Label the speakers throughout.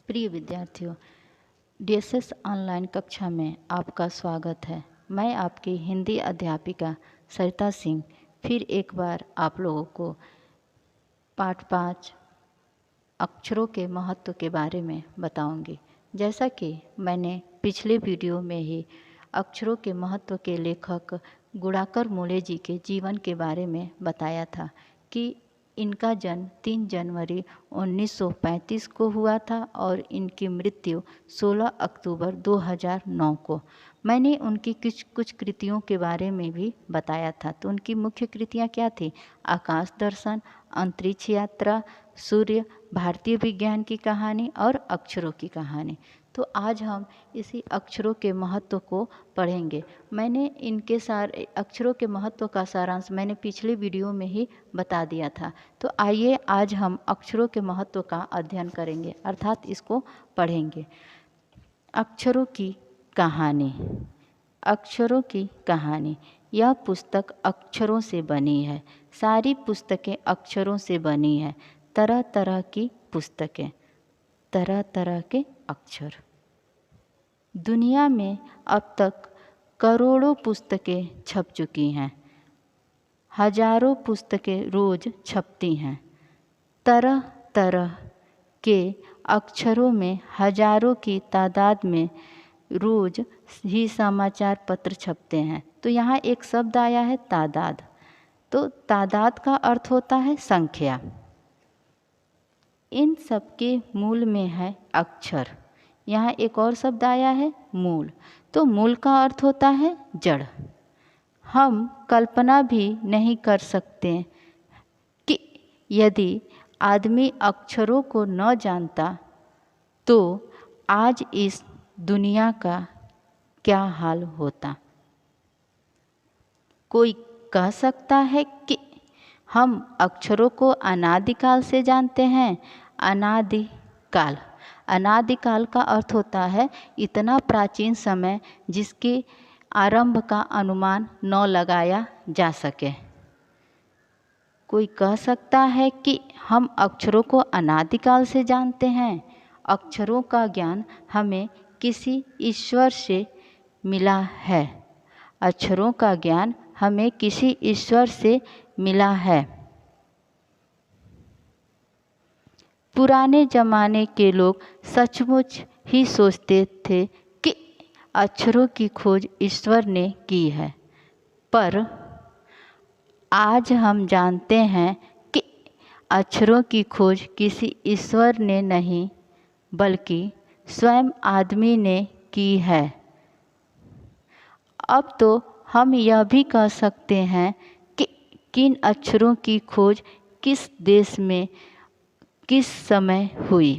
Speaker 1: प्रिय विद्यार्थियों, DSS online कक्षा में आपका स्वागत है। मैं आपकी हिंदी अध्यापिका सरिता सिंह फिर एक बार आप लोगों को पाठ 5 अक्षरों के महत्व के बारे में बताऊंगी। जैसा कि मैंने पिछले वीडियो में ही अक्षरों के महत्व के लेखक गुणाकर मोले जी के जीवन के बारे में बताया था कि इनका जन्म 3 जनवरी 1935 को हुआ था और इनकी मृत्यु 16 अक्टूबर 2009 को। मैंने उनकी कुछ कृतियों के बारे में भी बताया था। तो उनकी मुख्य कृतियाँ क्या थी? आकाश दर्शन, अंतरिक्ष यात्रा, सूर्य, भारतीय विज्ञान की कहानी और अक्षरों की कहानी। तो आज हम इसी अक्षरों के महत्व को पढ़ेंगे। मैंने इनके सारे अक्षरों के महत्व का सारांश मैंने पिछले वीडियो में ही बता दिया था। तो आइए आज हम अक्षरों के महत्व का अध्ययन करेंगे, अर्थात इसको पढ़ेंगे। अक्षरों की कहानी। अक्षरों की कहानी। यह पुस्तक अक्षरों से बनी है। सारी पुस्तकें अक्षरों से बनी है। तरह तरह की पुस्तकें, तरह तरह के अक्षर। दुनिया में अब तक करोड़ों पुस्तकें छप चुकी हैं। हजारों पुस्तकें रोज छपती हैं। तरह तरह के अक्षरों में हजारों की तादाद में रोज ही समाचार पत्र छपते हैं। तो यहाँ एक शब्द आया है तादाद। तो तादाद का अर्थ होता है संख्या। इन सब के मूल में है अक्षर। यहाँ एक और शब्द आया है मूल। तो मूल का अर्थ होता है जड़। हम कल्पना भी नहीं कर सकते कि यदि आदमी अक्षरों को न जानता तो आज इस दुनिया का क्या हाल होता। कोई कह सकता है कि हम अक्षरों को अनादिकाल से जानते हैं। अनादिकाल, अनादिकाल का अर्थ होता है इतना प्राचीन समय जिसके आरंभ का अनुमान न लगाया जा सके। कोई कह सकता है कि हम अक्षरों को अनादिकाल से जानते हैं। अक्षरों का ज्ञान हमें किसी ईश्वर से मिला है। अक्षरों का ज्ञान हमें किसी ईश्वर से मिला है। पुराने ज़माने के लोग सचमुच ही सोचते थे कि अक्षरों की खोज ईश्वर ने की है, पर आज हम जानते हैं कि अक्षरों की खोज किसी ईश्वर ने नहीं बल्कि स्वयं आदमी ने की है। अब तो हम यह भी कह सकते हैं कि किन अक्षरों की खोज किस देश में किस समय हुई।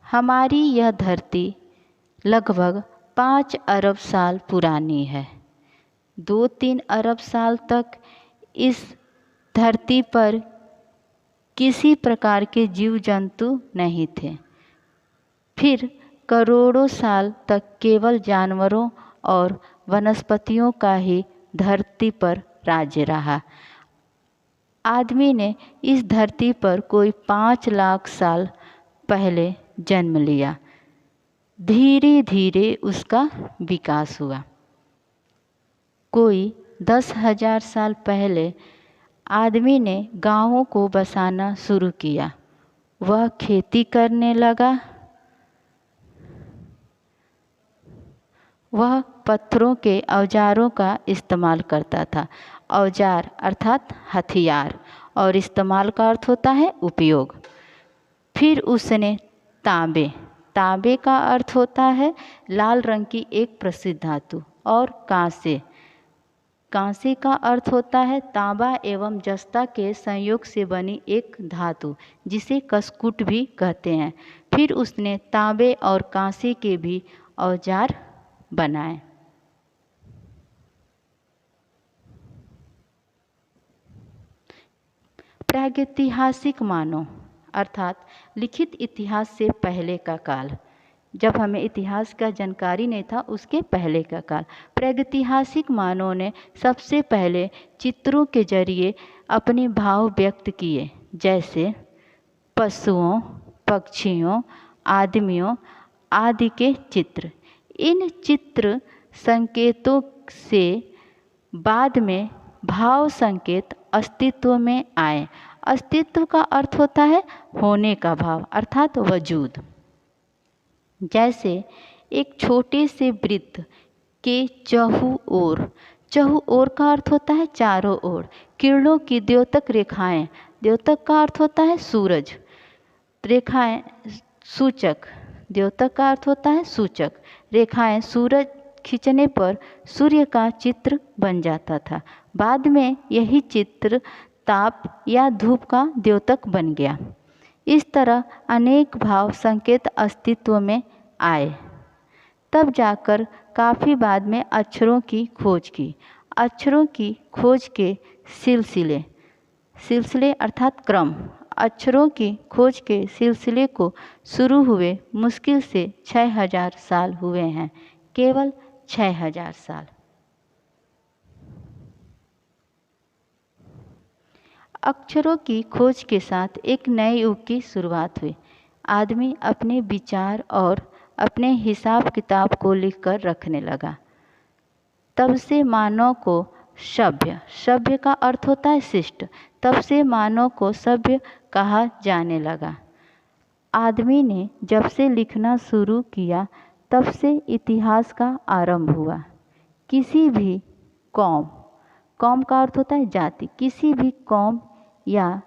Speaker 1: हमारी यह धरती लगभग 5 अरब साल पुरानी है। 2-3 अरब साल तक इस धरती पर किसी प्रकार के जीव जंतु नहीं थे। फिर करोड़ों साल तक केवल जानवरों और वनस्पतियों का ही धरती पर राज्य रहा। आदमी ने इस धरती पर कोई 5 लाख साल पहले जन्म लिया। धीरे धीरे उसका विकास हुआ। कोई 10,000 साल पहले आदमी ने गांवों को बसाना शुरू किया। वह खेती करने लगा। वह पत्थरों के औजारों का इस्तेमाल करता था। औजार अर्थात हथियार, और इस्तेमाल का अर्थ होता है उपयोग। फिर उसने तांबे, तांबे का अर्थ होता है लाल रंग की एक प्रसिद्ध धातु, और कांसे, कांसे का अर्थ होता है तांबा एवं जस्ता के संयोग से बनी एक धातु जिसे कसकुट भी कहते हैं। फिर उसने तांबे और कांसे के भी औजार बनाए। प्रागैतिहासिक मानव अर्थात लिखित इतिहास से पहले का काल, जब हमें इतिहास का जानकारी नहीं था उसके पहले का काल। प्रागैतिहासिक मानव ने सबसे पहले चित्रों के जरिए अपने भाव व्यक्त किए, जैसे पशुओं, पक्षियों आदमियों आदि के चित्र। इन चित्र संकेतों से बाद में भाव संकेत अस्तित्व में आए। अस्तित्व का अर्थ होता है होने का भाव अर्थात वजूद। जैसे एक छोटे से वृत्त के चहु ओर का अर्थ होता है चारों ओर। किरणों की द्योतक रेखाएं, द्योतक का अर्थ होता है सूरज, रेखाएं सूचक, द्योतक का अर्थ होता है सूचक। रेखाएं सूरज खींचने पर सूर्य का चित्र बन जाता था। बाद में यही चित्र ताप या धूप का द्योतक बन गया। इस तरह अनेक भाव संकेत अस्तित्व में आए। तब जाकर काफ़ी बाद में अक्षरों की खोज की। अक्षरों की खोज के सिलसिले अर्थात क्रम, अक्षरों की खोज के सिलसिले को शुरू हुए मुश्किल से 6000 साल हुए हैं, केवल 6000 साल। अक्षरों की खोज के साथ एक नए युग की शुरुआत हुई। आदमी अपने विचार और अपने हिसाब किताब को लिखकर रखने लगा। तब से मानव को सभ्य का अर्थ होता है शिष्ट, तब से मानव को सभ्य कहा जाने लगा। आदमी ने जब से लिखना शुरू किया तब से इतिहास का आरंभ हुआ। किसी भी कौम का अर्थ होता है जाति, किसी भी कौम या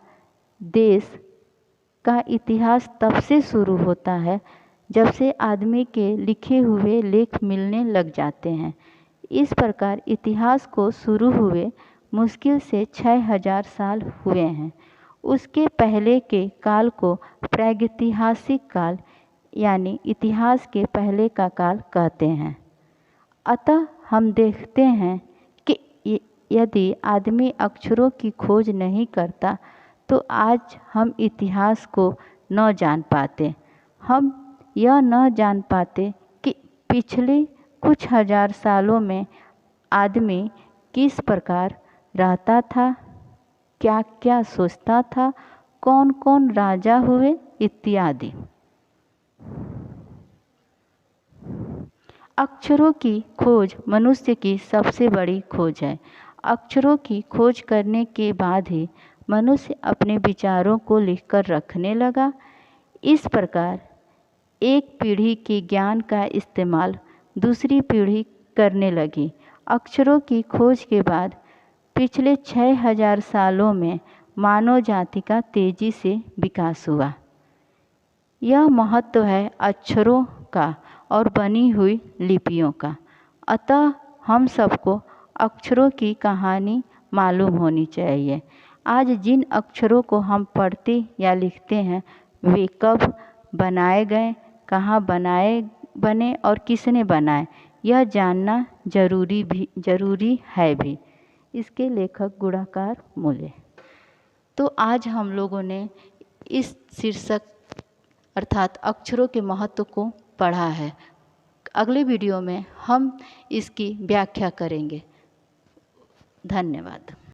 Speaker 1: देश का इतिहास तब से शुरू होता है जब से आदमी के लिखे हुए लेख मिलने लग जाते हैं। इस प्रकार इतिहास को शुरू हुए मुश्किल से 6000 साल हुए हैं। उसके पहले के काल को प्रागैतिहासिक काल यानी इतिहास के पहले का काल कहते हैं। अतः हम देखते हैं कि यदि आदमी अक्षरों की खोज नहीं करता तो आज हम इतिहास को न जान पाते। हम यह न जान पाते कि पिछले कुछ हजार सालों में आदमी किस प्रकार रहता था, क्या क्या सोचता था, कौन कौन राजा हुए इत्यादि। अक्षरों की खोज मनुष्य की सबसे बड़ी खोज है। अक्षरों की खोज करने के बाद ही मनुष्य अपने विचारों को लिखकर रखने लगा। इस प्रकार एक पीढ़ी के ज्ञान का इस्तेमाल दूसरी पीढ़ी करने लगी। अक्षरों की खोज के बाद पिछले 6000 सालों में मानव जाति का तेजी से विकास हुआ। यह महत्व है अक्षरों का और बनी हुई लिपियों का। अतः हम सबको अक्षरों की कहानी मालूम होनी चाहिए। आज जिन अक्षरों को हम पढ़ते या लिखते हैं वे कब बनाए गए, कहाँ बने और किसने बनाए, यह जानना जरूरी है भी। इसके लेखक गुणाकार मूल्य। तो आज हम लोगों ने इस शीर्षक अर्थात अक्षरों के महत्व को पढ़ा है। अगले वीडियो में हम इसकी व्याख्या करेंगे। धन्यवाद।